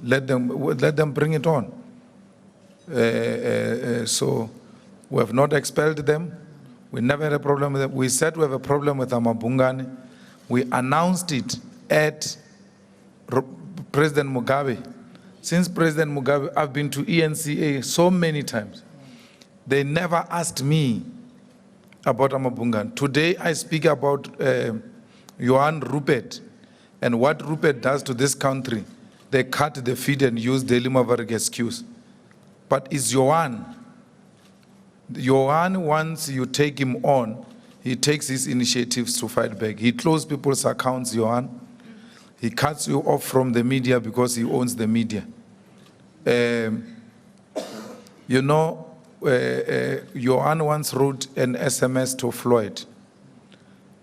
let them bring it on. So we have not expelled them. We never had a problem with them. We said we have a problem with Amabungane. We announced it at President Mugabe. Since President Mugabe, I've been to ENCA so many times. They never asked me about Amabungane. Today I speak about Johan Rupert and what Rupert does to this country. They cut the feed and use the Limavarik excuse. But it's Johan. Johan, once you take him on, he takes his initiatives to fight back. He closes people's accounts, Johan. He cuts you off from the media because he owns the media. You know, Johan once wrote an SMS to Floyd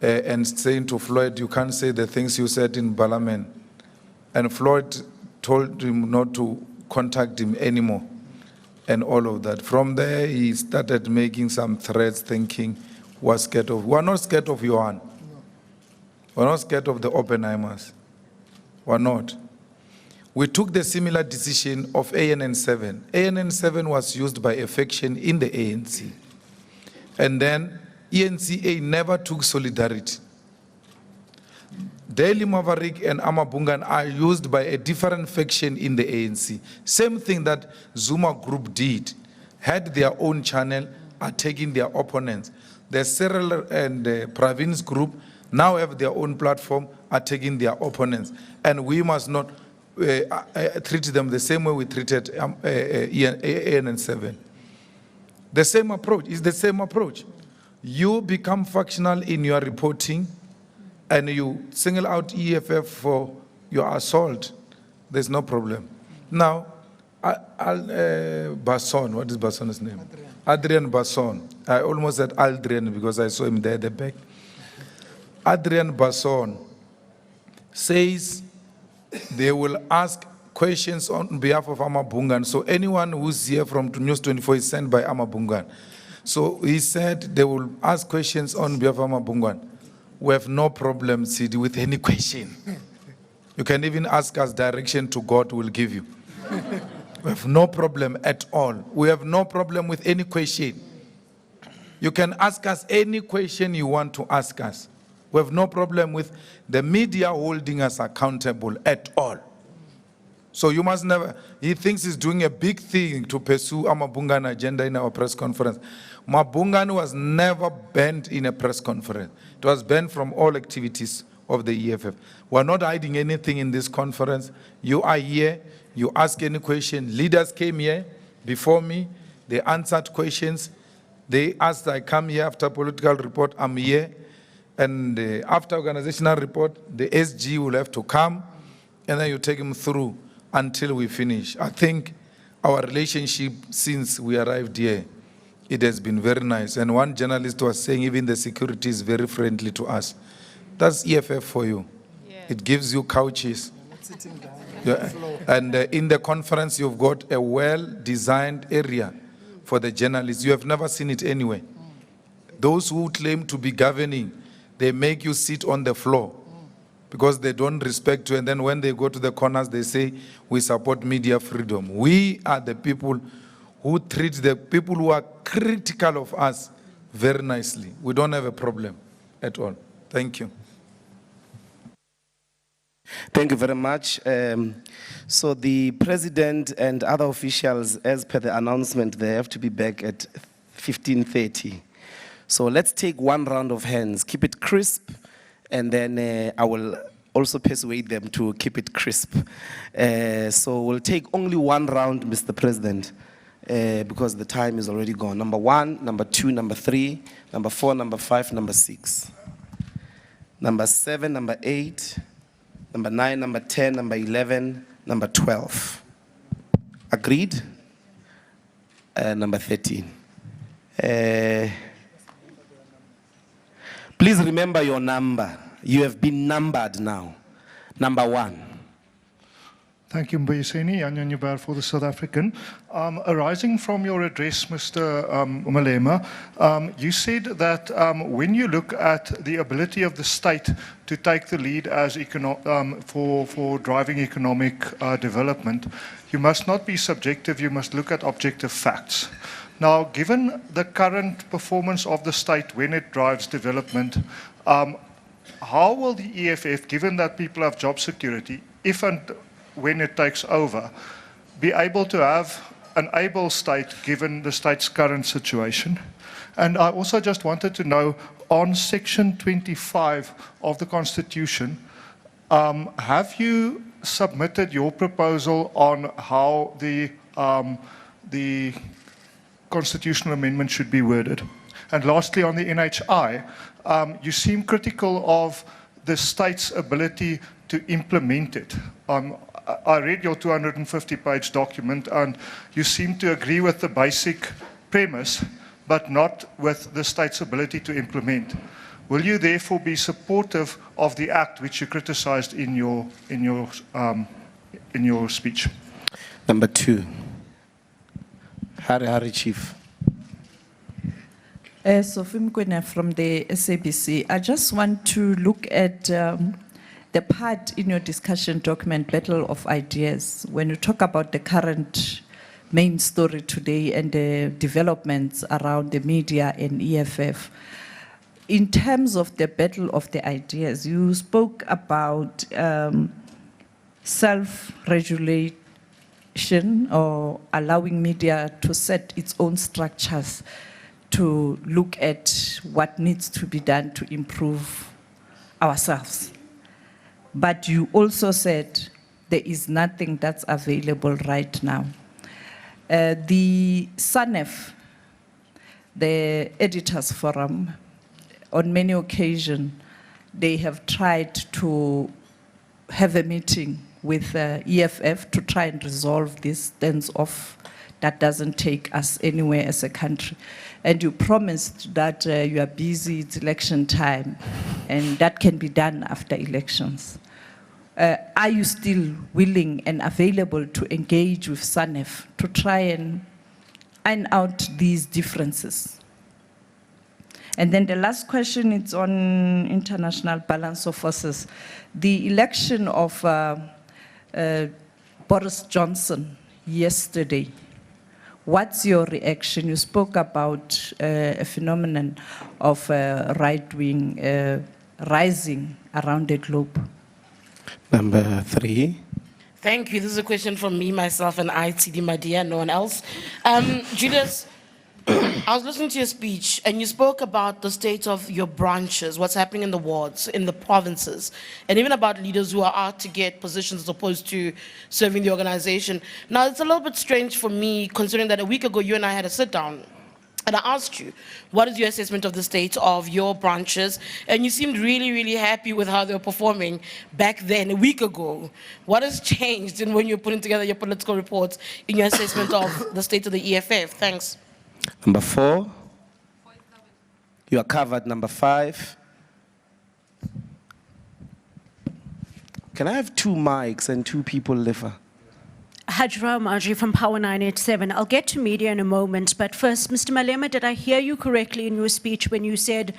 and saying to Floyd, you can't say the things you said in Parliament. And Floyd told him not to contact him anymore and all of that. From there, he started making some threats thinking we're scared of. We're not scared of Johan. No. We're not scared of the Oppenheimers. We're not. We took the similar decision of ANN7. ANN7 was used by a faction in the ANC. And then ENCA never took solidarity. Daily Maverick and Amabungane are used by a different faction in the ANC. Same thing that Zuma Group did. Had their own channel, are taking their opponents. The Cyril and Pravin's group now have their own platform, are taking their opponents. And we must not treat them the same way we treated ANN7. The same approach is the same approach. You become factional in your reporting and you single out EFF for your assault. There's no problem. Now, Basson, what is Basson's name? Adrian Basson. I almost said Aldrian because I saw him there at the back. Adrian Basson says they will ask questions on behalf of Amabungane. So anyone who's here from News 24 is sent by Amabungane. So he said they will ask questions on behalf of Amabungane. We have no problem, Sidi, with any question. You can even ask us direction to God, we'll give you. We have no problem at all. We have no problem with any question. You can ask us any question you want to ask us. We have no problem with the media holding us accountable at all. So you must never, he thinks he's doing a big thing to pursue Amabungane agenda in our press conference. Mabungane was never banned in a press conference. It was banned from all activities of the EFF. We're not hiding anything in this conference. You are here, you ask any question. Leaders came here before me, they answered questions. They asked, I come here after political report, I'm here. And after organizational report, the SG will have to come, and then you take him through until we finish. I think our relationship since we arrived here, it has been very nice. And one journalist was saying even the security is very friendly to us. That's EFF for you. Yeah. It gives you couches. Yeah. And in the conference, you've got a well-designed area for the journalists. You have never seen it anywhere. Those who claim to be governing, they make you sit on the floor because they don't respect you. And then when they go to the corners, they say, we support media freedom. We are the people who treat the people who are critical of us very nicely. We don't have a problem at all. Thank you. Thank you very much. So the president and other officials, as per the announcement, they have to be back at 15:30. So let's take one round of hands, keep it crisp, and then I will also persuade them to keep it crisp. So we'll take only one round, Mr. President, because the time is already gone. Number 1, number 2, number 3, number 4, number 5, number 6, number 7, number 8, number 9, number 10, number 11, number 12. Agreed? Number 13. Please remember your number. You have been numbered now. Number 1. Thank you, Mbayiseni. Jan Nyubar for the South African. Arising from your address, Mr. Malema, you said that when you look at the ability of the state to take the lead as for driving economic development, you must not be subjective, you must look at objective facts. Now, given the current performance of the state when it drives development, how will the EFF, given that people have job security, if and when it takes over, be able to have an able state given the state's current situation? And I also just wanted to know, on Section 25 of the Constitution, have you submitted your proposal on how the constitutional amendment should be worded? And lastly, on the NHI, you seem critical of the state's ability to implement it. I read your 250-page document, and you seem to agree with the basic premise, but not with the state's ability to implement. Will you therefore be supportive of the act which you criticized in your speech? Number 2. Hari Chief. Sophie Mkwena from the SABC. I just want to look at the part in your discussion document, Battle of Ideas, when you talk about the current main story today and the developments around the media and EFF. In terms of the Battle of the Ideas, you spoke about self-regulation or allowing media to set its own structures to look at what needs to be done to improve ourselves. But you also said there is nothing that's available right now. The SANEF, the Editors Forum, on many occasions, they have tried to have a meeting with EFF to try and resolve this standoff that doesn't take us anywhere as a country. And you promised that you are busy, it's election time, and that can be done after elections. Are you still willing and available to engage with SANEF to try and iron out these differences? And then the last question is on international balance of forces. The election of Boris Johnson yesterday, what's your reaction? You spoke about a phenomenon of right-wing rising around the globe. Number 3. Thank you. This is a question from me, myself, and ITD Madia, no one else. Julius, I was listening to your speech, and you spoke about the state of your branches, what's happening in the wards, in the provinces, and even about leaders who are out to get positions as opposed to serving the organization. Now, it's a little bit strange for me, considering that a week ago, you and I had a sit-down, and I asked you, what is your assessment of the state of your branches? And you seemed really, really happy with how they were performing back then, a week ago. What has changed in when you're putting together your political reports in your assessment of the state of the EFF? Thanks. Number 4. You are covered. Number 5. Can I have 2 mics and 2 people live? Hajra Marji from Power 987. I'll get to media in a moment, but first, Mr. Malema, did I hear you correctly in your speech when you said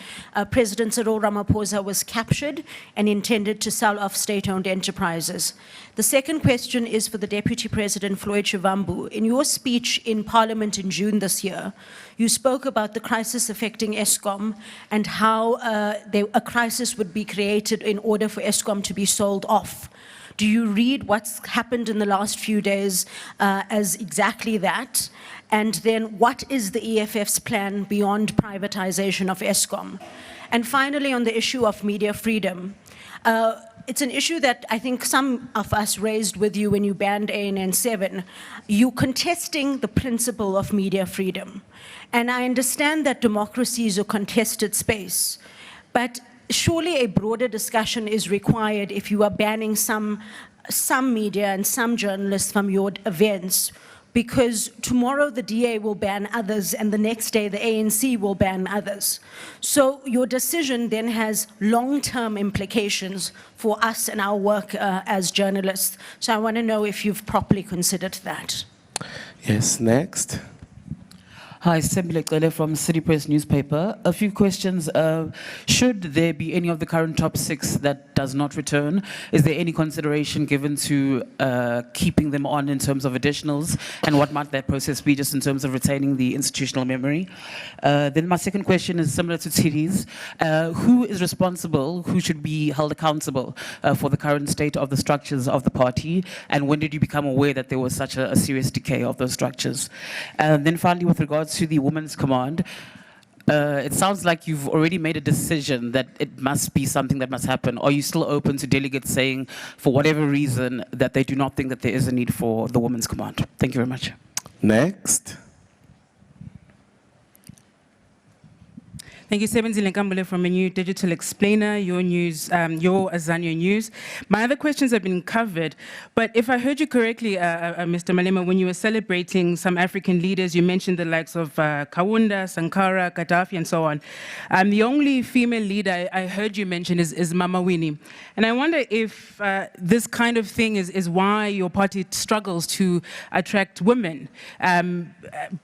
President Cyril Ramaphosa was captured and intended to sell off state-owned enterprises? The second question is for the Deputy President, Floyd Shivambu. In your speech in Parliament in June this year, you spoke about the crisis affecting Eskom and how a crisis would be created in order for Eskom to be sold off. Do you read what's happened in the last few days as exactly that? And then what is the EFF's plan beyond privatization of Eskom? And finally, on the issue of media freedom, it's an issue that I think some of us raised with you when you banned ANN 7. You contesting the principle of media freedom. And I understand that democracy is a contested space, but surely a broader discussion is required if you are banning some media and some journalists from your events. because tomorrow the DA will ban others and the next day the ANC will ban others. So your decision then has long-term implications for us and our work as journalists. So I want to know if you've properly considered that. Yes, next. Hi, Sembile Cele from City Press newspaper. A few questions. Should there be any of the current top 6 that does not return? Is there any consideration given to keeping them on in terms of additionals? And what might that process be just in terms of retaining the institutional memory? Then my second question is similar to Tiri's. Who is responsible, who should be held accountable for the current state of the structures of the party? And when did you become aware that there was such a serious decay of those structures? And then finally, with regards to the Women's Command, it sounds like you've already made a decision that it must be something that must happen. Are you still open to delegates saying, for whatever reason, that they do not think that there is a need for the Women's Command? Thank you very much. Next. Thank you, Sebenzile Nkambule from a new digital explainer, your news, your Azania News. My other questions have been covered, but if I heard you correctly, Mr. Malema, when you were celebrating some African leaders, you mentioned the likes of Kaunda, Sankara, Gaddafi, and so on. The only female leader I heard you mention is Mama Winnie. And I wonder if this kind of thing is why your party struggles to attract women.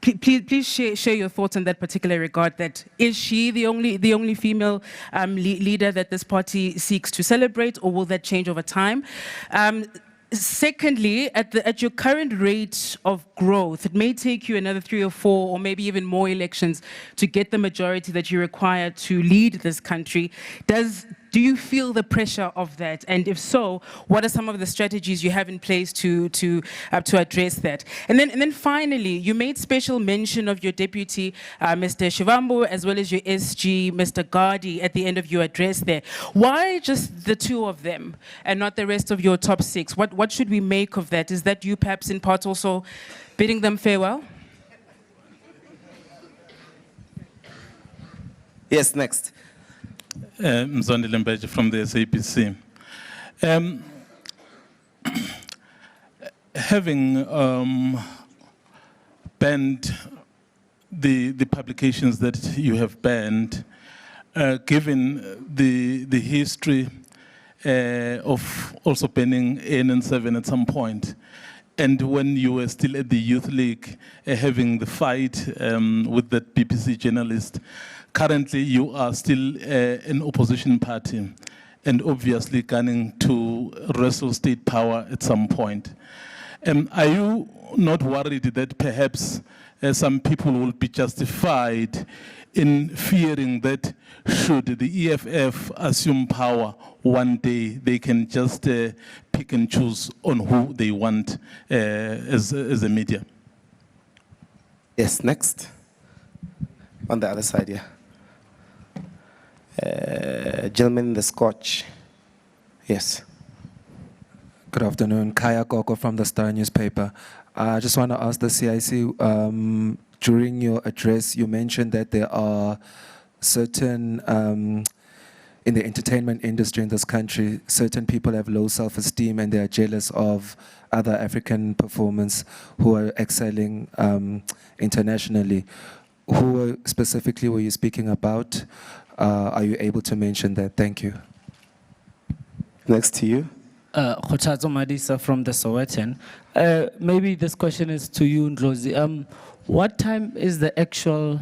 Please share your thoughts on that particular regard. That is she the only female leader that this party seeks to celebrate, or will that change over time? Secondly, at your current rate of growth, it may take you another 3 or 4 or maybe even more elections to get the majority that you require to lead this country. Do you feel the pressure of that? And if so, what are some of the strategies you have in place to address that? And then finally, you made special mention of your deputy, Mr. Shivambu, as well as your SG, Mr. Gadi, at the end of your address there. Why just the 2 of them and not the rest of your top 6? What should we make of that? Is that you perhaps in part also bidding them farewell? Yes, next. Mzondi Lembeje from the SABC. Having banned the publications that you have banned, given the history of also banning ANN7 at some point, and when you were still at the Youth League, having the fight with that BBC journalist, currently you are still an opposition party and obviously gunning to wrestle state power at some point. Are you not worried that perhaps some people will be justified in fearing that should the EFF assume power one day, they can just pick and choose on who they want as a media? Yes, next. On the other side, yeah. Gentleman in the Scotch. Yes. Good afternoon. Kaya Koko from the Star newspaper. I just want to ask the CIC, during your address, you mentioned that there are certain, in the entertainment industry in this country, certain people have low self-esteem and they are jealous of other African performers who are excelling internationally. Who specifically were you speaking about? Are you able to mention that? Thank you. Next to you. Khothatso Madisa from the Sowetan. Maybe this question is to you, Ndlozi. What time is the actual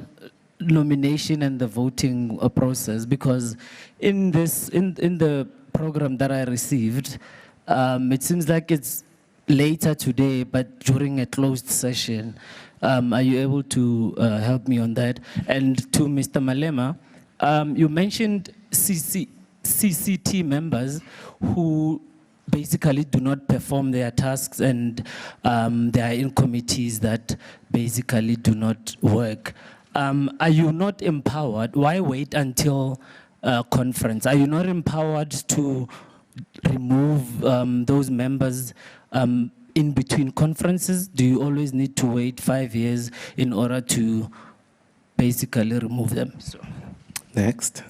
nomination and the voting process? Because in the program that I received, it seems like it's later today, but during a closed session. Are you able to help me on that? And to Mr. Malema, you mentioned CCT members who basically do not perform their tasks and they are in committees that basically do not work. Are you not empowered? Why wait until conference? Are you not empowered to remove those members in between conferences? Do you always need to wait 5 years in order to basically remove them? So. Next.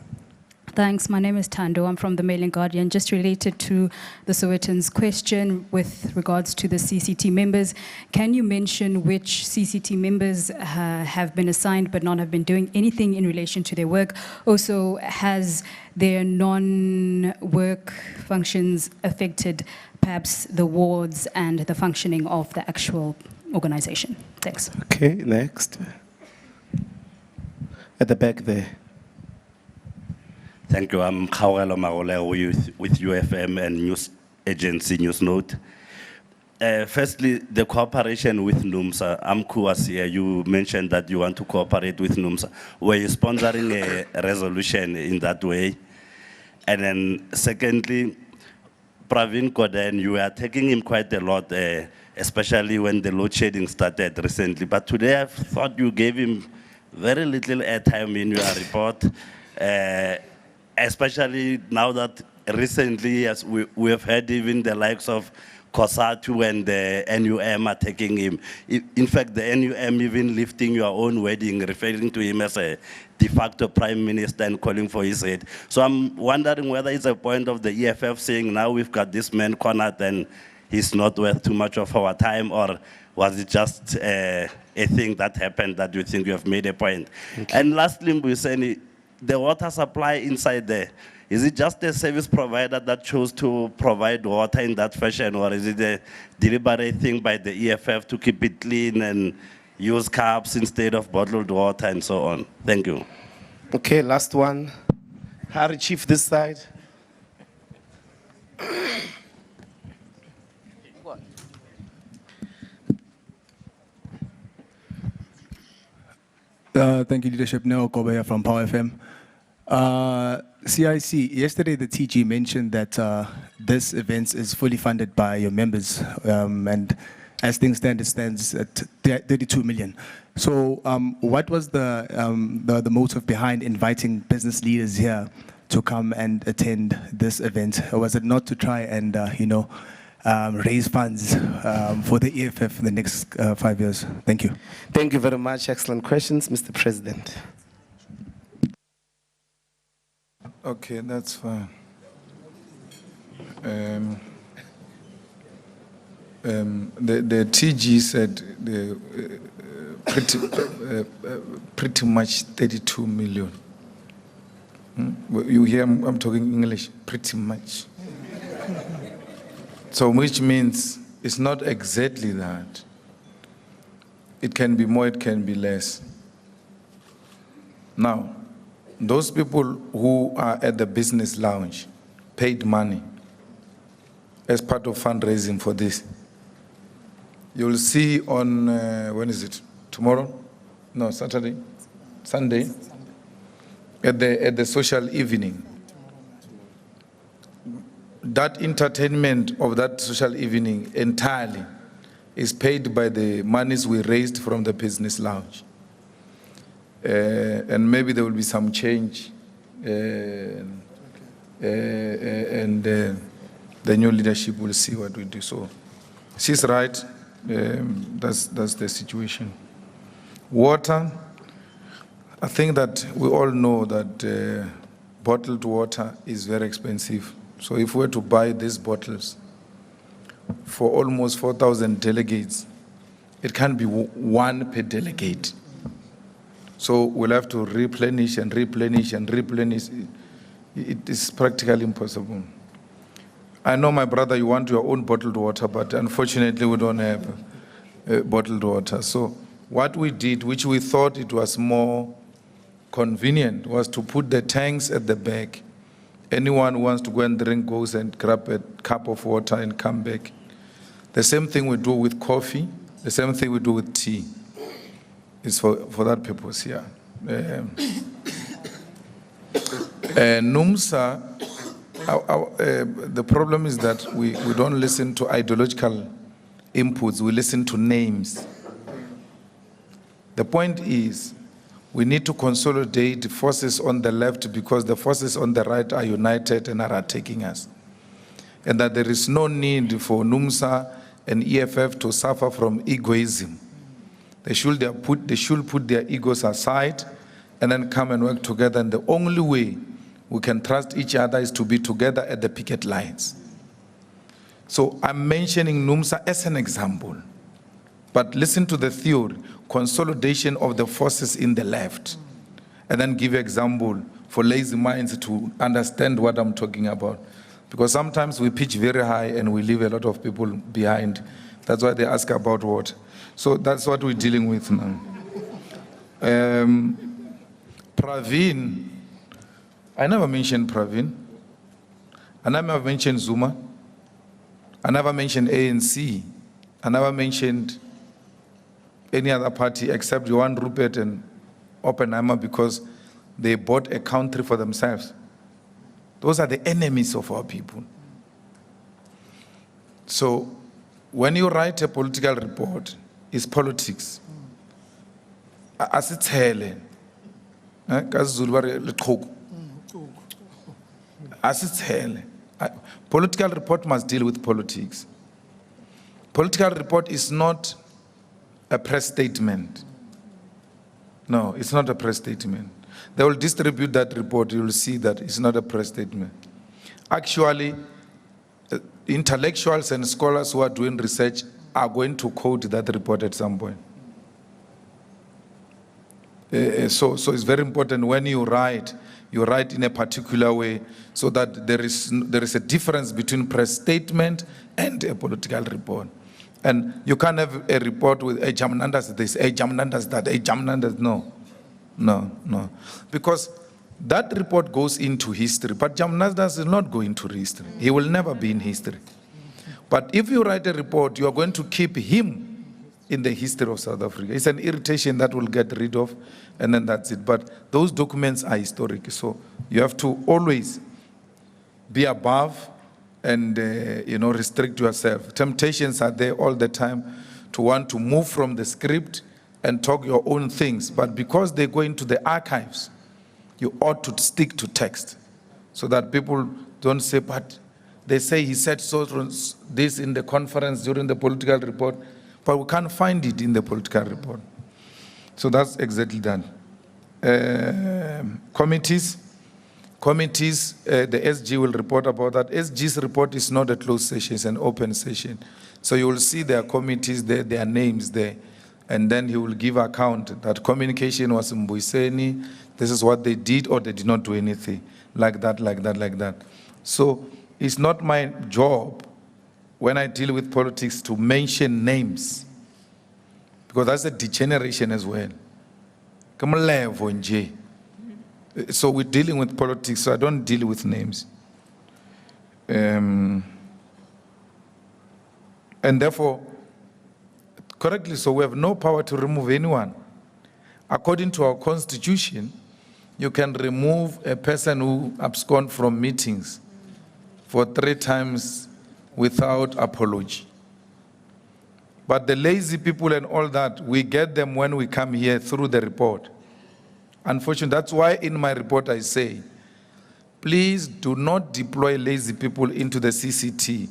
Thanks. My name is Tando. I'm from the Mail and Guardian. Just related to the Sowetans' question with regards to the CCT members, can you mention which CCT members have been assigned but not have been doing anything in relation to their work? Also, has their non-work functions affected perhaps the wards and the functioning of the actual organization? Thanks. Okay, next. At the back there. Thank you. I'm Kawelo Magole with UFM and news agency Newsnote. Firstly, the cooperation with NUMSA. Amku here. You mentioned that you want to cooperate with NUMSA. Were you sponsoring a resolution in that way? And then secondly, Pravin Gordhan, you are taking him quite a lot, especially when the load shedding started recently. But today I thought you gave him very little airtime in your report. Especially now that recently, as we have heard even the likes of COSATU and the NUM are taking him. In fact, the NUM even lifting your own wedding, referring to him as a de facto prime minister and calling for his head. So I'm wondering whether it's a point of the EFF saying now we've got this man cornered and he's not worth too much of our time, or was it just a thing that happened that you think you have made a point? And lastly, Mbuyiseni, the water supply inside there, is it just a service provider that chose to provide water in that fashion, or is it a deliberate thing by the EFF to keep it clean and use cups instead of bottled water and so on? Thank you. Okay, last one. Harry Chief, this side. Thank you, Leadership. Neo Kobaya from Power FM. CIC, yesterday the TG mentioned that this event is fully funded by your members, and as things stand, it stands at 32 million. So what was the motive behind inviting business leaders here to come and attend this event? Or was it not to try and, raise funds for the EFF in the next 5 years? Thank you. Thank you very much. Excellent questions, Mr. President. Okay, that's fine. The TG said pretty much 32 million. You hear I'm talking English, pretty much. So which means it's not exactly that. It can be more, it can be less. Now, those people who are at the business lounge paid money as part of fundraising for this. You'll see on, when is it? Tomorrow? No, Saturday? Sunday? At the social evening. That entertainment of that social evening entirely is paid by the monies we raised from the business lounge. And maybe there will be some change, and the new leadership will see what we do. So she's right, that's the situation. Water, I think that we all know that bottled water is very expensive. So if we were to buy these bottles for almost 4,000 delegates, it can't be one per delegate. So we'll have to replenish and replenish and replenish. It is practically impossible. I know, my brother, you want your own bottled water, but unfortunately we don't have bottled water. So what we did, which we thought it was more convenient, was to put the tanks at the back. Anyone who wants to go and drink goes and grab a cup of water and come back. The same thing we do with coffee, the same thing we do with tea. It's for that purpose, yeah. NUMSA, the problem is that we don't listen to ideological inputs, we listen to names. The point is, we need to consolidate forces on the left because the forces on the right are united and are attacking us. And that there is no need for NUMSA and EFF to suffer from egoism. They should put their egos aside and then come and work together. And the only way we can trust each other is to be together at the picket lines. So I'm mentioning NUMSA as an example. But listen to the theory, consolidation of the forces in the left. And then give example for lazy minds to understand what I'm talking about. Because sometimes we pitch very high and we leave a lot of people behind. That's why they ask about what. So that's what we're dealing with now. Praveen, I never mentioned Praveen. I never mentioned Zuma. I never mentioned ANC. I never mentioned any other party except Johan Rupert and Oppenheimer because they bought a country for themselves. Those are the enemies of our people. So when you write a political report, it's politics. As it's helen. As it's helen. Political report must deal with politics. Political report is not a press statement. No, it's not a press statement. They will distribute that report, you will see that it's not a press statement. Actually, intellectuals and scholars who are doing research are going to quote that report at some point. So it's very important when you write in a particular way so that there is a difference between press statement and a political report. And you can't have a report with a Jamnandas this, a Jamnandas that, a Jamnandas, no. Because that report goes into history, but Jamnandas will not go into history. He will never be in history. But if you write a report, you are going to keep him in the history of South Africa. It's an irritation that we'll get rid of, and then that's it. But those documents are historic, so you have to always be above and restrict yourself. Temptations are there all the time to want to move from the script and talk your own things. But because they go into the archives, you ought to stick to text so that people don't say, but they say he said so this in the conference during the political report, but we can't find it in the political report. So that's exactly that. Committees, the SG will report about that. SG's report is not a closed session, it's an open session. So you will see their committees there, their names there, and then he will give account that communication was in Mbuiseni, this is what they did or they did not do anything, like that. So it's not my job when I deal with politics to mention names, because that's a degeneration as well. So we're dealing with politics, so I don't deal with names. And therefore, correctly so, we have no power to remove anyone. According to our constitution, you can remove a person who absconded from meetings for 3 times without apology. But the lazy people and all that, we get them when we come here through the report. Unfortunately, that's why in my report I say, please do not deploy lazy people into the CCT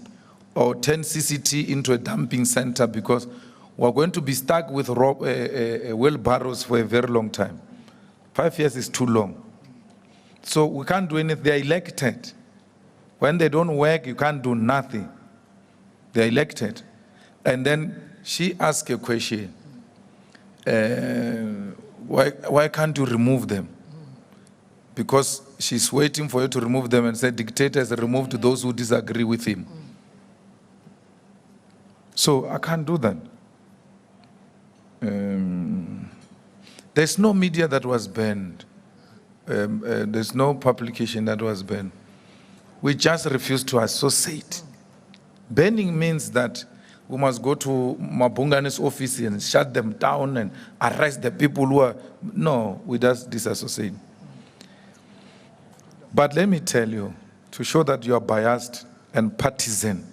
or turn CCT into a dumping center, because we're going to be stuck with wheelbarrows for a very long time. 5 years is too long. So we can't do anything. They're elected. When they don't work, you can't do nothing. They're elected. And then she asked a question, why can't you remove them? Because she's waiting for you to remove them and say dictators removed those who disagree with him. So I can't do that. There's no media that was banned. There's no publication that was banned. We just refuse to associate. Banning means that we must go to Mabungane's office and shut them down and arrest the people who are... No, we just disassociate. But let me tell you, to show that you are biased and partisan,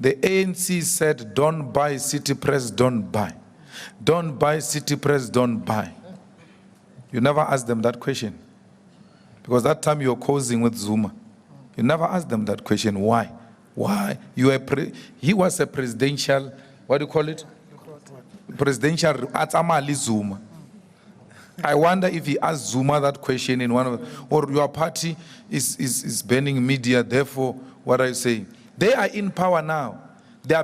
the ANC said, don't buy City Press, don't buy. Don't buy City Press, don't buy. You never asked them that question. Because that time you were causing with Zuma. You never asked them that question. Why? Why? He was a presidential, what do you call it? Presidential Atamali Zuma. I wonder if he asked Zuma that question in one of, or your party is banning media, therefore, what are you saying? They are in power now. They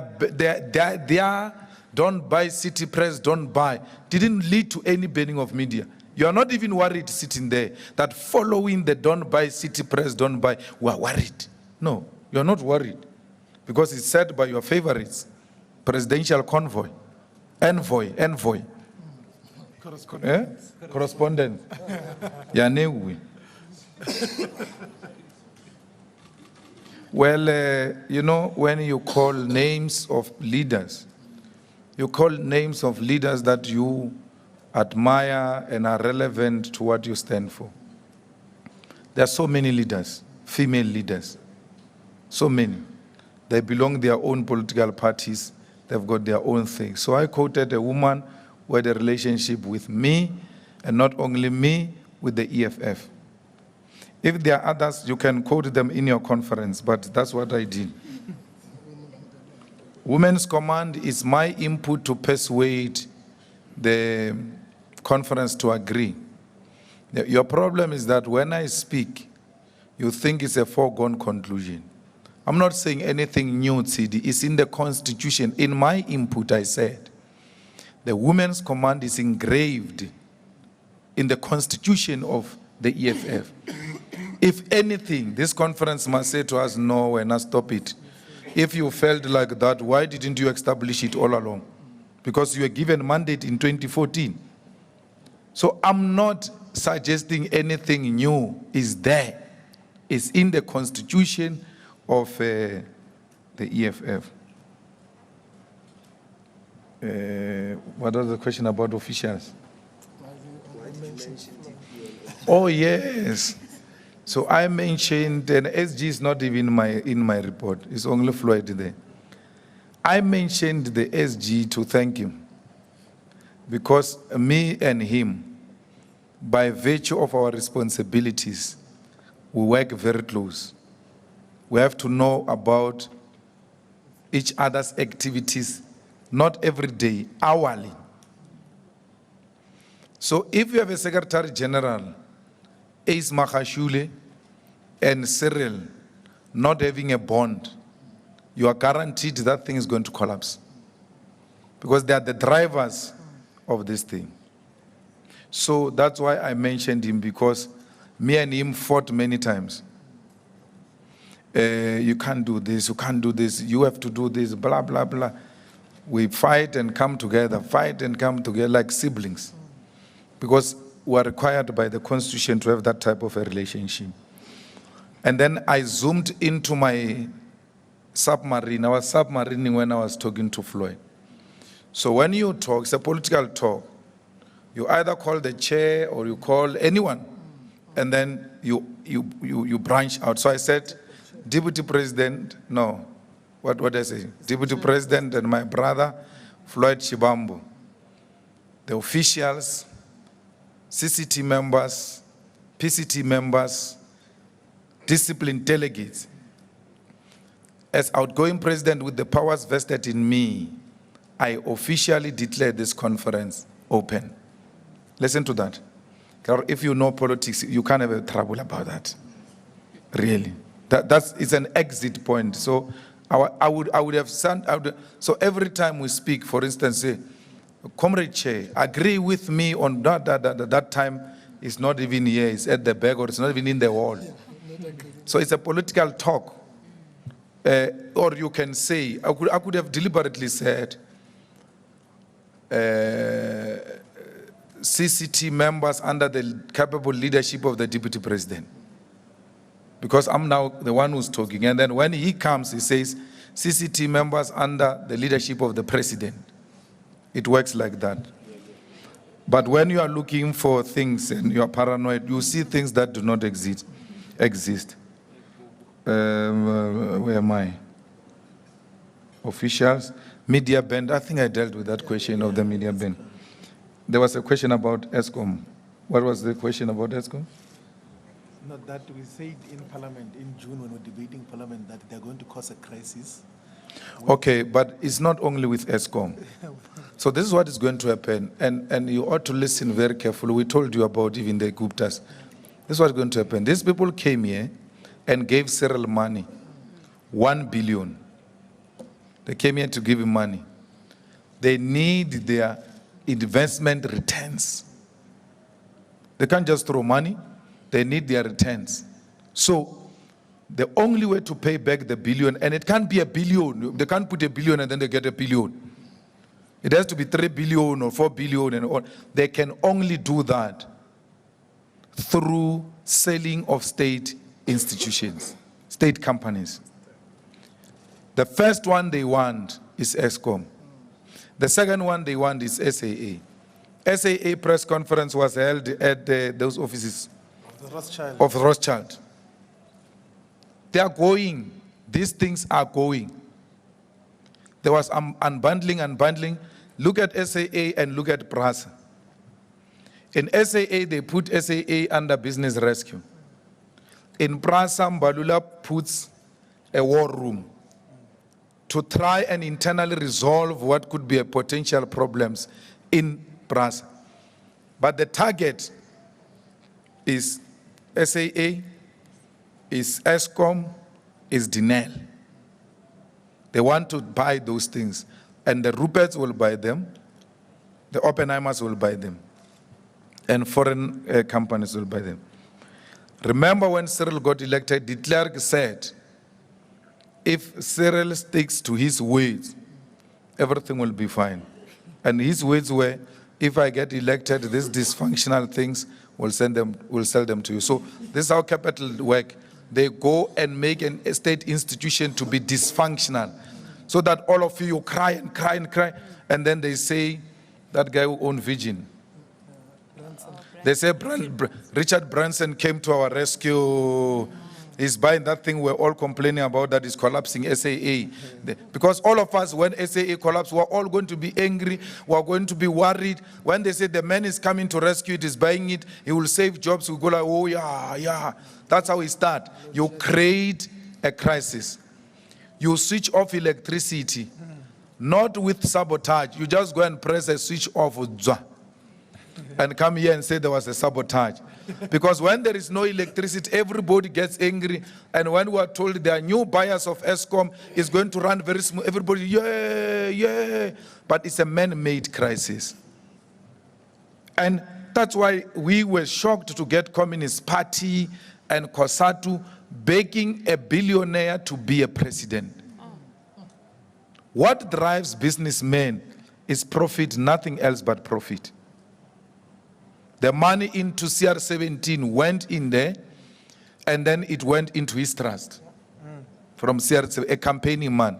are don't buy city press, don't buy, didn't lead to any banning of media. You are not even worried sitting there that following the don't buy city press, don't buy, we are worried. No, you are not worried because it's said by your favorites, presidential convoy, envoy. Correspondent. Well, you know, when you call names of leaders, you call names of leaders that you admire and are relevant to what you stand for. There are so many leaders, female leaders, so many. They belong to their own political parties. They've got their own thing. So I quoted a woman who had a relationship with me, and not only me, with the EFF. If there are others, you can quote them in your conference, but that's what I did. Women's Command is my input to persuade the conference to agree. Your problem is that when I speak, you think it's a foregone conclusion. I'm not saying anything new, CD. It's in the Constitution. In my input, I said, the Women's Command is engraved in the Constitution of the EFF. If anything, this conference must say to us, no, we're not, stop it. If you felt like that, why didn't you establish it all along? Because you were given mandate in 2014. So I'm not suggesting anything new is there. It's in the Constitution of the EFF. What was the question about officials? Oh, yes. So I mentioned, and SG is not even in my report. It's only Floyd there. I mentioned the SG to thank him because me and him, by virtue of our responsibilities, we work very close. We have to know about each other's activities, not every day, hourly. So if you have a Secretary General, Ace Makashule, and Cyril not having a bond, you are guaranteed that thing is going to collapse. Because they are the drivers of this thing. So that's why I mentioned him, because me and him fought many times. You can't do this, you can't do this, you have to do this, blah, blah, blah. We fight and come together like siblings. Because we are required by the Constitution to have that type of a relationship. And then I zoomed into my submarine. I was submarining when I was talking to Floyd. So when you talk, it's a political talk. You either call the chair or you call anyone, and then you branch out. So I said, Deputy President, no, what did I say? Deputy President and my brother, Floyd Shibambu, the officials, CCT members, PCT members, disciplined delegates. As outgoing president with the powers vested in me, I officially declare this conference open. Listen to that. If you know politics, you can't have trouble about that. Really. It's an exit point. So I would have sent out. So every time we speak, for instance, say, Comrade Chair, agree with me on that time is not even here, it's at the back, or it's not even in the wall. So it's a political talk. Or you can say, I could have deliberately said, CCT members under the capable leadership of the Deputy President. Because I'm now the one who's talking. And then when he comes, he says, CCT members under the leadership of the President. It works like that. But when you are looking for things and you are paranoid, you see things that do not exist. Where am I? Officials, media ban. I think I dealt with that question of the media ban. There was a question about ESCOM. What was the question about ESCOM? Not that we said in Parliament in June when we were debating Parliament that they're going to cause a crisis. Okay, but it's not only with ESCOM. So this is what is going to happen, and you ought to listen very carefully. We told you about even the Guptas. This is what's going to happen. These people came here and gave Cyril money, 1 billion. They came here to give him money. They need their investment returns. They can't just throw money. They need their returns. So the only way to pay back the billion, and it can't be a billion. They can't put a billion and then they get a billion. It has to be 3 billion or 4 billion and all. They can only do that through selling of state institutions, state companies. The first one they want is ESCOM. The second one they want is SAA. SAA press conference was held at those offices of Rothschild. They are going. These things are going. There was unbundling. Look at SAA and look at PRASA. In SAA, they put SAA under business rescue. In PRASA, Mbalula puts a war room to try and internally resolve what could be a potential problems in PRASA. But the target is SAA, is ESCOM, is DINEL. They want to buy those things. And the Ruperts will buy them, the Oppenheimers will buy them, and foreign companies will buy them. Remember when Cyril got elected, de Klerk said, if Cyril sticks to his words, everything will be fine. And his words were, if I get elected, these dysfunctional things, we'll sell them to you. So this is how capital work. They go and make a state institution to be dysfunctional, so that all of you cry and cry and cry, and then they say, that guy who owned Virgin. They say Richard Branson came to our rescue. He's buying that thing we're all complaining about that is collapsing, SAA. Because all of us, when SAA collapsed, we're all going to be angry. We're going to be worried. When they say the man is coming to rescue it, is buying it, he will save jobs, we go like, oh yeah. That's how we start. You create a crisis. You switch off electricity, not with sabotage. You just go and press a switch off and come here and say there was a sabotage. Because when there is no electricity, everybody gets angry. And when we are told there are new buyers of ESCOM, it's going to run very smooth, everybody, yeah. But it's a man-made crisis. And that's why we were shocked to get Communist Party and COSATU begging a billionaire to be a president. What drives businessmen is profit, nothing else but profit. The money into CR17 went in there, and then it went into his trust from CR17, a campaigning man.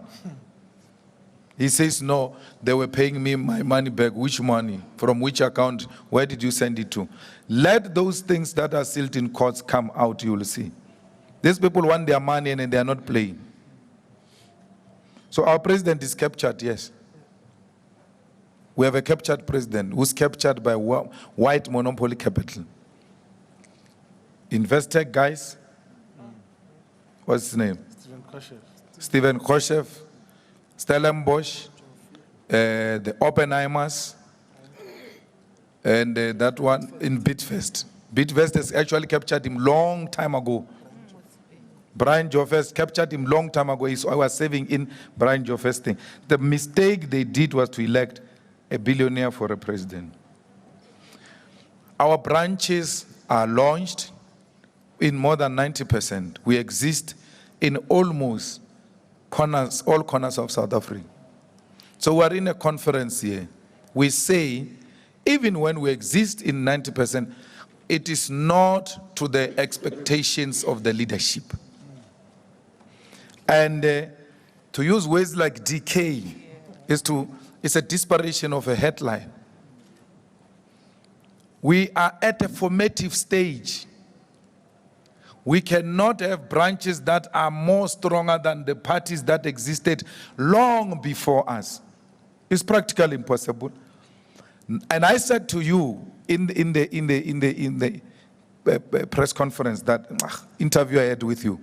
He says, no, they were paying me my money back. Which money? From which account? Where did you send it to? Let those things that are sealed in courts come out, you will see. These people want their money and they are not playing. So our president is captured, yes. We have a captured president who's captured by white monopoly capital. Investec guys, what's his name? Stephen Koshev, Stellenbosch, the Oppenheimers, and that one in Bidvest. Bidvest has actually captured him long time ago. Brian Joffes captured him long time ago. I was saving in Brian Joffes' thing. The mistake they did was to elect a billionaire for a president. Our branches are launched in more than 90%. We exist in almost all corners of South Africa. So we're in a conference here. We say, even when we exist in 90%, it is not to the expectations of the leadership. And to use words like decay is a desperation of a headline. We are at a formative stage. We cannot have branches that are more stronger than the parties that existed long before us. It's practically impossible. And I said to you in the press conference, that interview I had with you,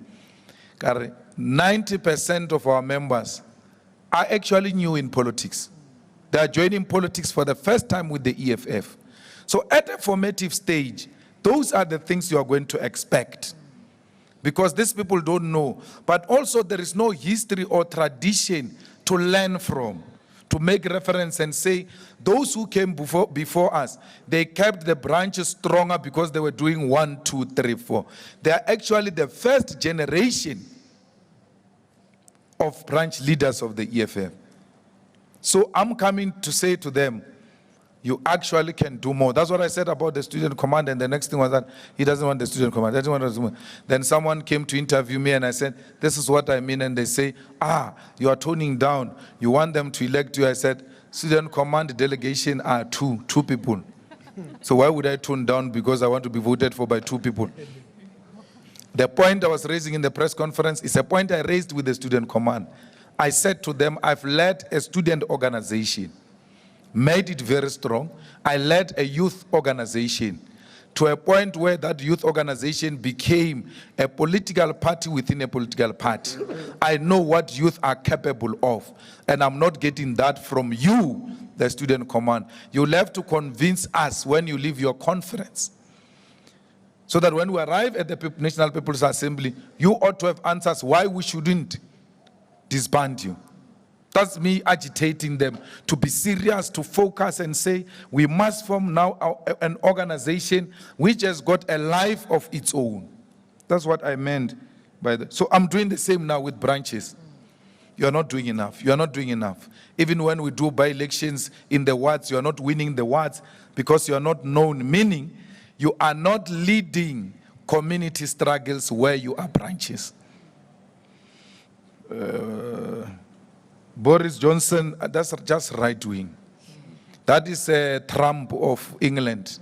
90% of our members are actually new in politics. They are joining politics for the first time with the EFF. So at a formative stage, those are the things you are going to expect. Because these people don't know. But also there is no history or tradition to learn from, to make reference and say, those who came before us, they kept the branches stronger because they were doing 1, 2, 3, 4. They are actually the first generation of branch leaders of the EFF. So I'm coming to say to them, you actually can do more. That's what I said about the student command, and the next thing was that he doesn't want the student command. Then someone came to interview me and I said, this is what I mean, and they say, you are toning down. You want them to elect you. I said, student command delegation are two people. So why would I tone down because I want to be voted for by 2 people? The point I was raising in the press conference is a point I raised with the student command. I said to them, I've led a student organization, made it very strong. I led a youth organization to a point where that youth organization became a political party within a political party. I know what youth are capable of, and I'm not getting that from you, the student command. You'll have to convince us when you leave your conference, so that when we arrive at the National People's Assembly, you ought to have answers why we shouldn't disband you. That's me agitating them to be serious, to focus and say, we must form now an organization which has got a life of its own. That's what I meant by that. So I'm doing the same now with branches. You are not doing enough. You are not doing enough. Even when we do by-elections in the wards, you are not winning the wards because you are not known, meaning you are not leading community struggles where you are branches. Boris Johnson, that's just right-wing. That is a Trump of England.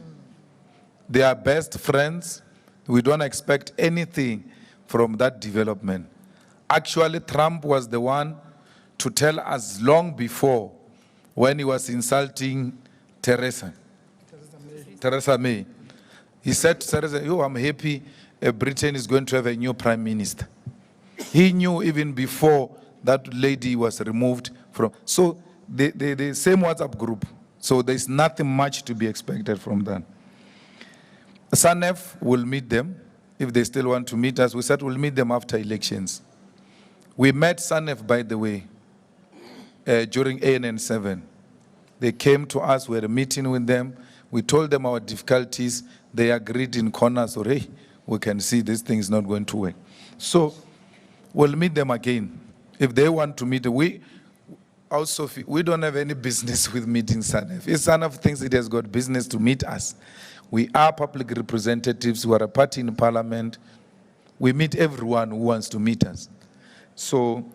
They are best friends. We don't expect anything from that development. Actually, Trump was the one to tell us long before when he was insulting Theresa May. He said to Theresa, I'm happy Britain is going to have a new prime minister. He knew even before that lady was removed from. So the same WhatsApp group. So there's nothing much to be expected from that. SANEF will meet them if they still want to meet us. We said we'll meet them after elections. We met SANEF, by the way, during ANN 7. They came to us, we had a meeting with them. We told them our difficulties. They agreed in corners, or hey, we can see this thing is not going to work. So we'll meet them again. If they want to meet, we don't have any business with meeting SANEF. If SANEF thinks it has got business to meet us, we are public representatives, we are a party in parliament. We meet everyone who wants to meet us. So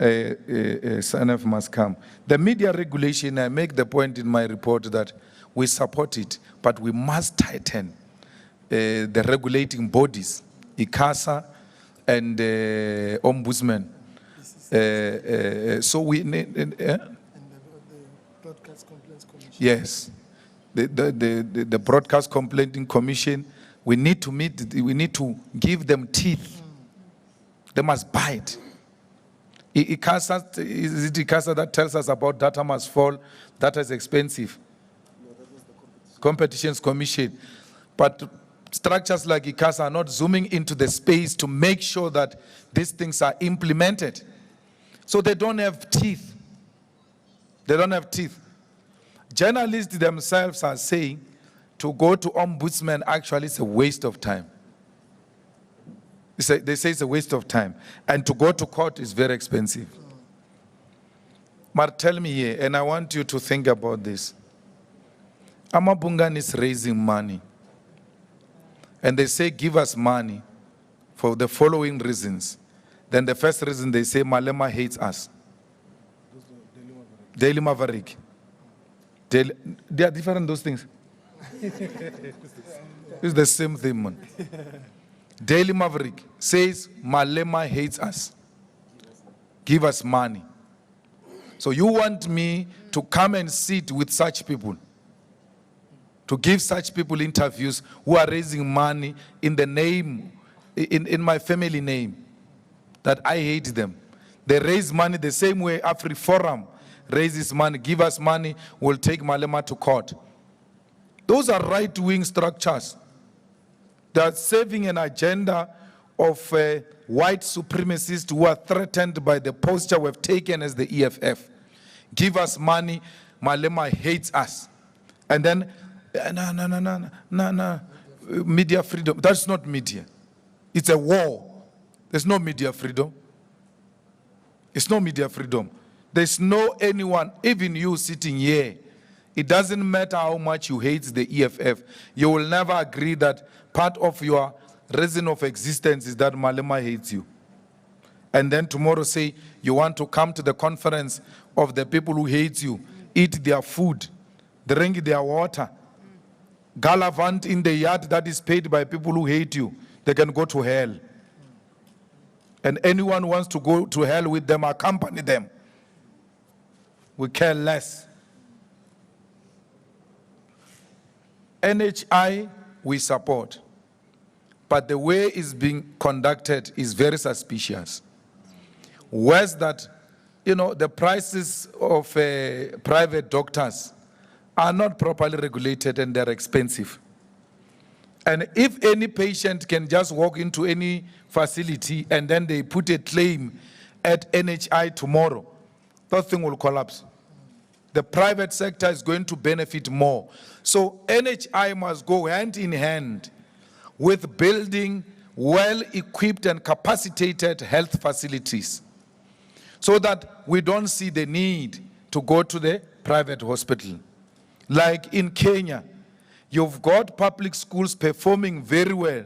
SANEF must come. The media regulation, I make the point in my report that we support it, but we must tighten the regulating bodies, ICASA and Ombudsman. So we need... and the Broadcast Complaints Commission. Yes. The Broadcast Complaining Commission, we need to give them teeth. They must bite. ICASA, is it ICASA that tells us about data must fall? Data is expensive. Competitions Commission. But structures like ICASA are not zooming into the space to make sure that these things are implemented. So they don't have teeth. They don't have teeth. Journalists themselves are saying to go to ombudsman actually is a waste of time. They say it's a waste of time. And to go to court is very expensive. But tell me here, and I want you to think about this. Amabungan is raising money. And they say, give us money for the following reasons. Then the first reason they say, Malema hates us. Daily Maverick. They are different, those things. It's the same thing, man. Daily Maverick says, Malema hates us. Give us money. So you want me to come and sit with such people, to give such people interviews who are raising money in the name, in my family name, that I hate them. They raise money the same way AfriForum raises money, give us money, we'll take Malema to court. Those are right-wing structures. They are serving an agenda of white supremacists who are threatened by the posture we've taken as the EFF. Give us money, Malema hates us. And then, no, media freedom. That's not media. It's a war. There's no media freedom. It's no media freedom. There's no anyone, even you sitting here, it doesn't matter how much you hate the EFF, you will never agree that part of your reason of existence is that Malema hates you. And then tomorrow say you want to come to the conference of the people who hate you, eat their food, drink their water, gallivant in the yard that is paid by people who hate you, they can go to hell. And anyone who wants to go to hell with them, accompany them. We care less. NHI, we support. But the way it's being conducted is very suspicious. Where's that, the prices of private doctors are not properly regulated and they're expensive. And if any patient can just walk into any facility and then they put a claim at NHI tomorrow, that thing will collapse. The private sector is going to benefit more. So NHI must go hand in hand with building well-equipped and capacitated health facilities so that we don't see the need to go to the private hospital. Like in Kenya, you've got public schools performing very well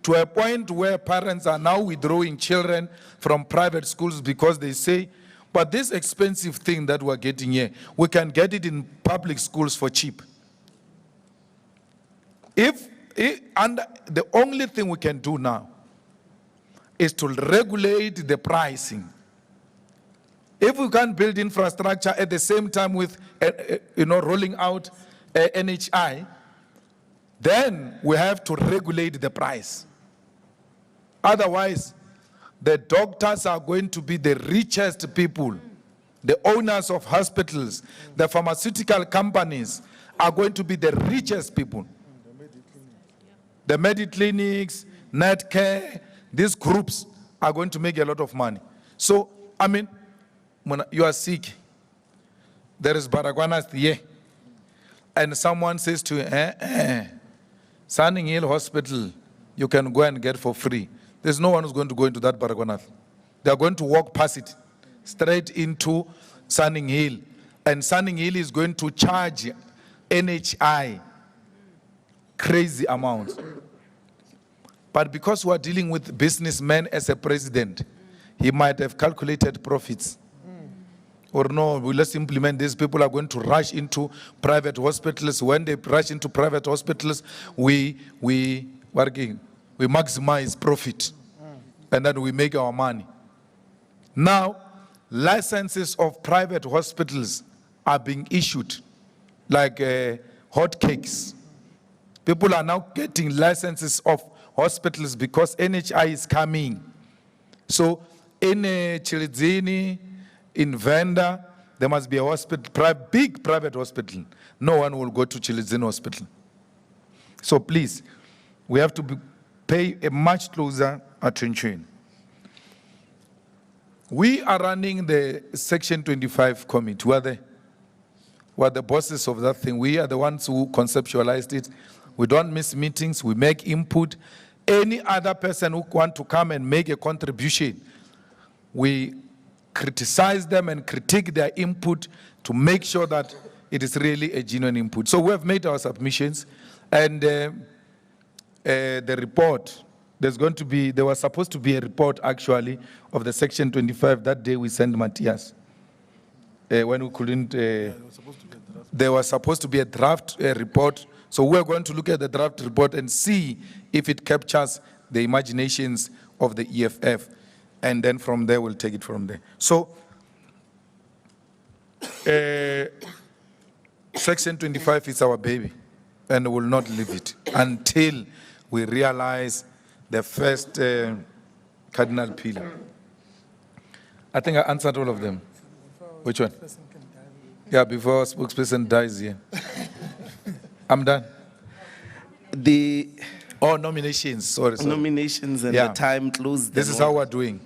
to a point where parents are now withdrawing children from private schools because they say, but this expensive thing that we're getting here, we can get it in public schools for cheap. And the only thing we can do now is to regulate the pricing. If we can't build infrastructure at the same time with, rolling out NHI, then we have to regulate the price. Otherwise, the doctors are going to be the richest people. The owners of hospitals, the pharmaceutical companies are going to be the richest people. The Mediclinics, Netcare, these groups are going to make a lot of money. So, when you are sick, there is Baragwanath here, and someone says to you, Sunning Hill Hospital, you can go and get for free. There's no one who's going to go into that Baragwanath. They are going to walk past it, straight into Sunning Hill. And Sunning Hill is going to charge NHI crazy amounts. But because we are dealing with businessmen as a president, he might have calculated profits. Or no, let's implement this. People are going to rush into private hospitals. When they rush into private hospitals, we maximize profit. And then we make our money. Now, licenses of private hospitals are being issued like hotcakes. People are now getting licenses of hospitals because NHI is coming. So in Chilizini, in Venda, there must be a hospital, big private hospital. No one will go to Chilizini Hospital. So please, we have to pay a much closer attention. We are running the Section 25 committee. We're the bosses of that thing. We are the ones who conceptualized it. We don't miss meetings. We make input. Any other person who want to come and make a contribution, we criticize them and critique their input to make sure that it is really a genuine input. So we have made our submissions, and the report, there was supposed to be a report actually of the Section 25. That day we sent Matthias. When we couldn't, there was supposed to be a draft report. So we're going to look at the draft report and see if it captures the imaginations of the EFF. And then from there, we'll take it from there. So, Section 25 is our baby, and we will not leave it until we realize the first cardinal pillar. I think I answered all of them. Which one? Yeah, before spokesperson dies here. I'm done. The nominations, sorry. nominations and Yeah. the time closed. This is how we're doing.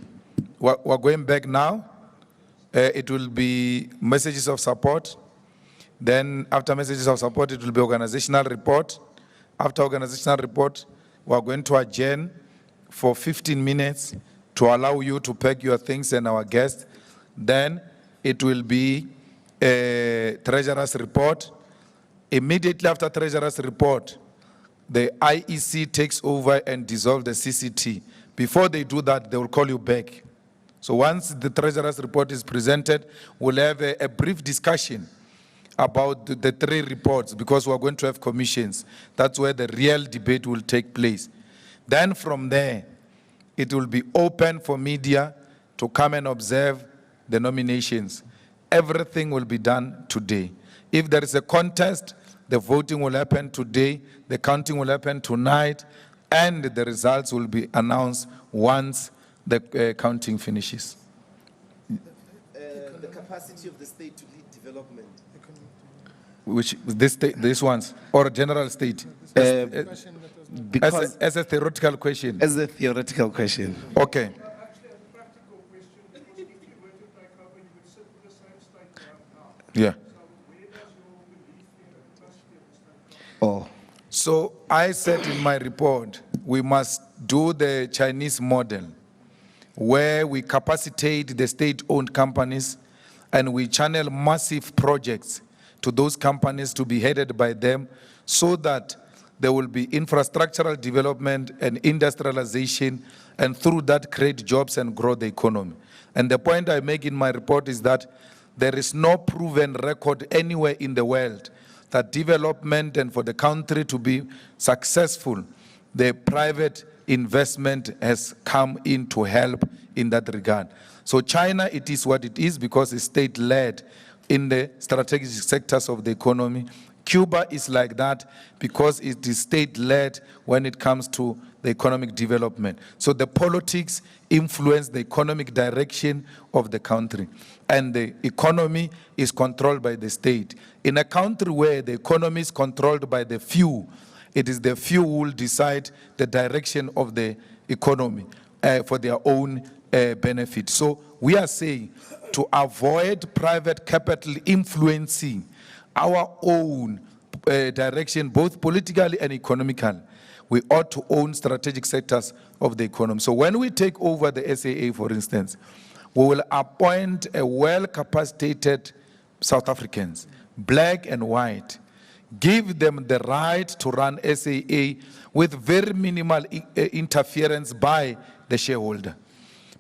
We're going back now. It will be messages of support. Then after messages of support, it will be organizational report. After organizational report, we're going to adjourn for 15 minutes to allow you to pack your things and our guests. Then it will be a treasurer's report. Immediately after treasurer's report, the IEC takes over and dissolves the CCT. Before they do that, they will call you back. So once the treasurer's report is presented, we'll have a brief discussion about the three reports because we're going to have commissions. That's where the real debate will take place. Then from there, it will be open for media to come and observe the nominations. Everything will be done today. If there is a contest, the voting will happen today, the counting will happen tonight, and the results will be announced once the counting finishes. The capacity of the state to lead development. Which these ones, or general state? Because as a theoretical question. As a theoretical question. Okay. Yeah. Oh. So I said in my report, we must do the Chinese model, where we capacitate the state-owned companies and we channel massive projects to those companies to be headed by them so that there will be infrastructural development and industrialization, and through that create jobs and grow the economy. And the point I make in my report is that there is no proven record anywhere in the world that development and for the country to be successful, the private investment has come in to help in that regard. So China, it is what it is because it's state-led in the strategic sectors of the economy. Cuba is like that because it is state-led when it comes to the economic development. So the politics influence the economic direction of the country, and the economy is controlled by the state. In a country where the economy is controlled by the few, it is the few who will decide the direction of the economy for their own benefit. So we are saying to avoid private capital influencing our own direction, both politically and economically, we ought to own strategic sectors of the economy. So when we take over the SAA, for instance, we will appoint a well-capacitated South Africans, black and white, give them the right to run SAA with very minimal interference by the shareholder.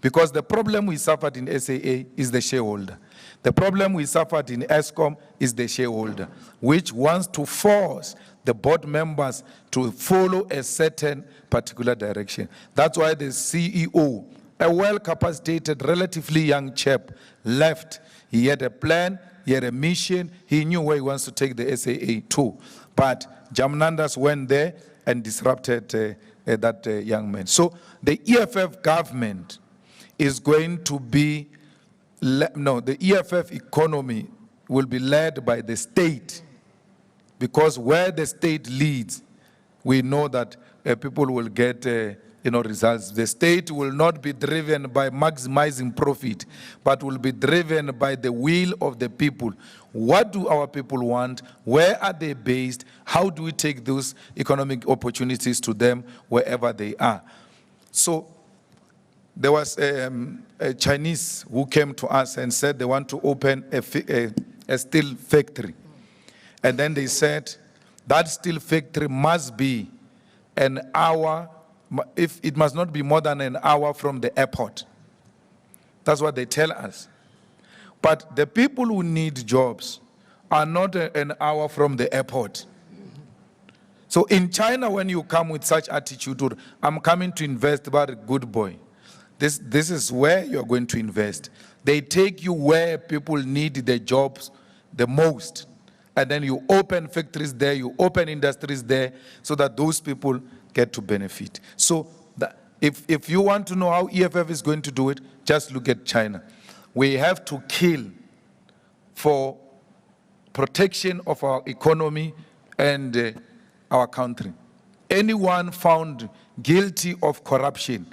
Because the problem we suffered in SAA is the shareholder. The problem we suffered in ESCOM is the shareholder, which wants to force the board members to follow a certain particular direction. That's why the CEO, a well-capacitated, relatively young chap, left. He had a plan, he had a mission, he knew where he wants to take the SAA to. But Jamnandas went there and disrupted that young man. So the EFF government is going to be, the EFF economy will be led by the state, because where the state leads, we know that people will get results. The state will not be driven by maximizing profit, but will be driven by the will of the people. What do our people want? Where are they based? How do we take those economic opportunities to them wherever they are? So there was a Chinese who came to us and said they want to open a steel factory. And then they said that steel factory must be an hour, if it must not be more than an hour from the airport. That's what they tell us. But the people who need jobs are not an hour from the airport. So in China, when you come with such attitude, I'm coming to invest, but good boy. This is where you're going to invest. They take you where people need the jobs the most. And then you open factories there, you open industries there, so that those people get to benefit. So if you want to know how EFF is going to do it, just look at China. We have to kill for protection of our economy and our country. Anyone found guilty of corruption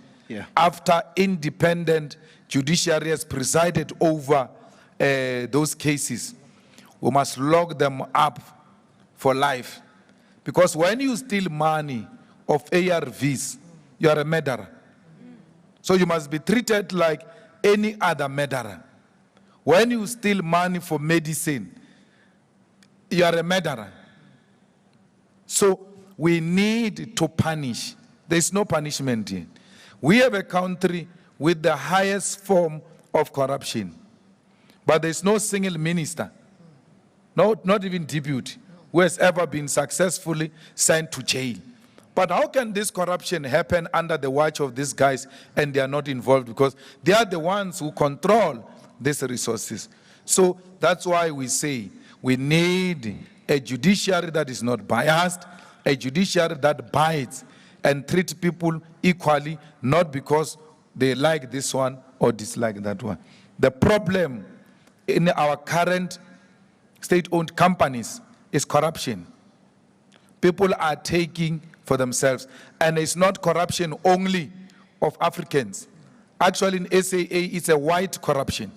after independent judiciary has presided over those cases, we must lock them up for life. Because when you steal money of ARVs, you are a murderer. So you must be treated like any other murderer. When you steal money for medicine, you are a murderer. So we need to punish. There's no punishment here. We have a country with the highest form of corruption, but there's no single minister, not even deputy, who has ever been successfully sent to jail. But how can this corruption happen under the watch of these guys and they are not involved? Because they are the ones who control these resources. So that's why we say we need a judiciary that is not biased, a judiciary that bites and treats people equally, not because they like this one or dislike that one. The problem in our current state-owned companies is corruption. People are taking for themselves. And it's not corruption only of Africans. Actually, in SAA, it's a white corruption.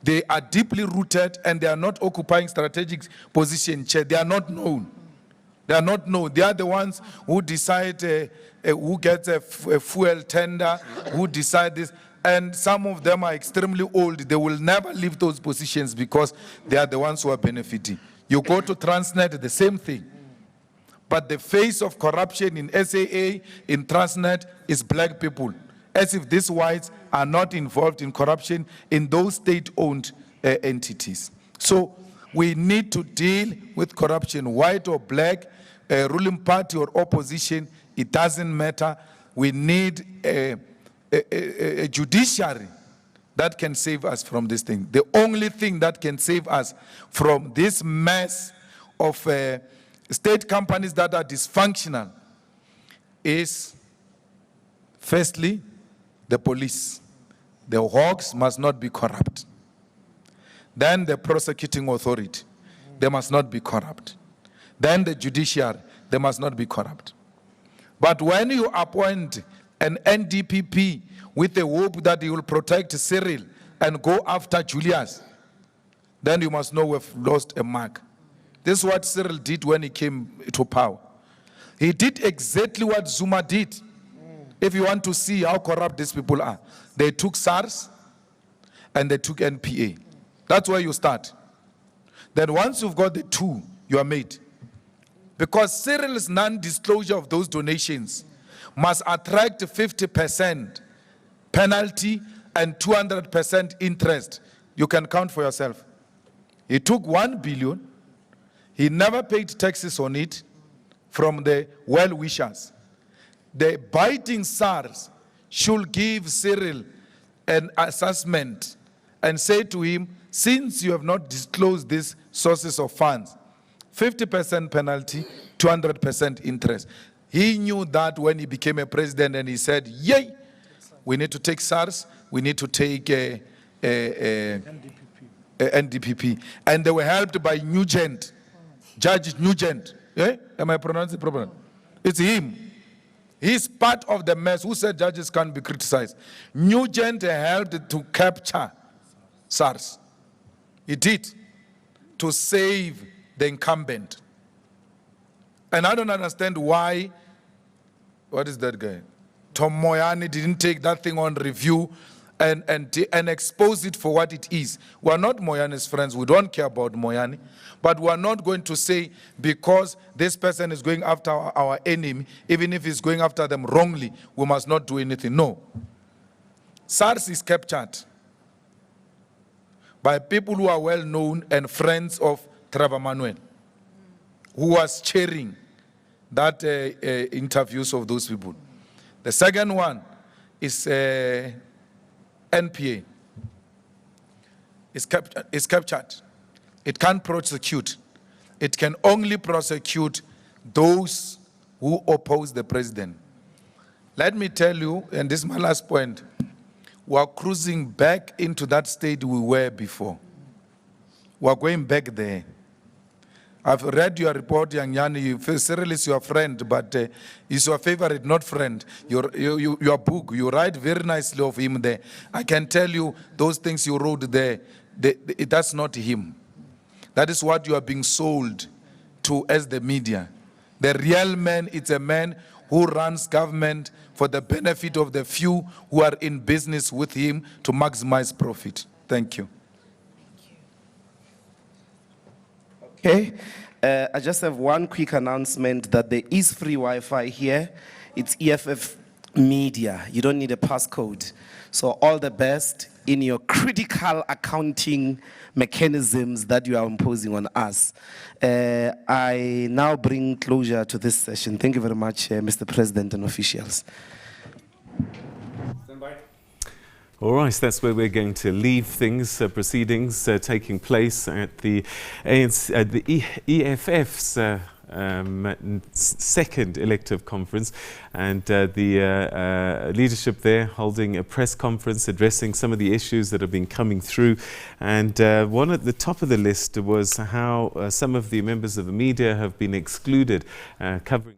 They are deeply rooted and they are not occupying strategic positions. They are not known. They are not known. They are the ones who decide who gets a fuel tender, who decide this. And some of them are extremely old. They will never leave those positions because they are the ones who are benefiting. You go to Transnet, the same thing. But the face of corruption in SAA, in Transnet, is black people. As if these whites are not involved in corruption in those state-owned entities. So we need to deal with corruption, white or black, ruling party or opposition, it doesn't matter. We need a judiciary that can save us from this thing. The only thing that can save us from this mess of state companies that are dysfunctional is, firstly, the police. The hawks must not be corrupt. Then the prosecuting authority, they must not be corrupt. Then the judiciary, they must not be corrupt. But when you appoint an NDPP with the hope that he will protect Cyril and go after Julius, then you must know we've lost a mark. This is what Cyril did when he came to power. He did exactly what Zuma did. If you want to see how corrupt these people are, they took SARS and they took NPA. That's where you start. Then once you've got the two, you are made. Because Cyril's non-disclosure of those donations must attract 50% penalty and 200% interest. You can count for yourself. He took 1 billion. He never paid taxes on it from the well-wishers. The biting SARS should give Cyril an assessment and say to him, since you have not disclosed these sources of funds, 50% penalty, 200% interest. He knew that when he became a president and he said, yay, we need to take SARS, we need to take NDPP. And they were helped by Nugent, Judge Nugent. Yeah? Am I pronouncing it properly? It's him. He's part of the mess. Who said judges can't be criticized? Nugent helped to capture SARS. He did, to save the incumbent. And I don't understand why, what is that guy? Tom Moyani didn't take that thing on review and expose it for what it is. We're not Moyani's friends. We don't care about Moyani. But we're not going to say because this person is going after our enemy, even if he's going after them wrongly, we must not do anything. No. SARS is captured by people who are well known and friends of Trevor Manuel, who was chairing that interviews of those people. The second one is NPA. It's captured. It can't prosecute. It can only prosecute those who oppose the president. Let me tell you, and this is my last point, we are cruising back into that state we were before. We're going back there. I've read your report, Young Yanni. Cyril is your friend, but he's your favorite, not friend. Your book, you write very nicely of him there. I can tell you those things you wrote there, that's not him. That is what you are being sold to as the media. The real man is a man who runs government for the benefit of the few who are in business with him to maximize profit. Thank you. Okay, I just have one quick announcement that there is free Wi-Fi here. It's EFF Media. You don't need a passcode. So all the best in your critical accounting mechanisms that you are imposing on us. I now bring closure to this session. Thank you very much, Mr. President and officials. All right, that's where we're going to leave things, proceedings taking place at the EFF's second elective conference, and the leadership there holding a press conference addressing some of the issues that have been coming through. And one at the top of the list was how some of the members of the media have been excluded, covering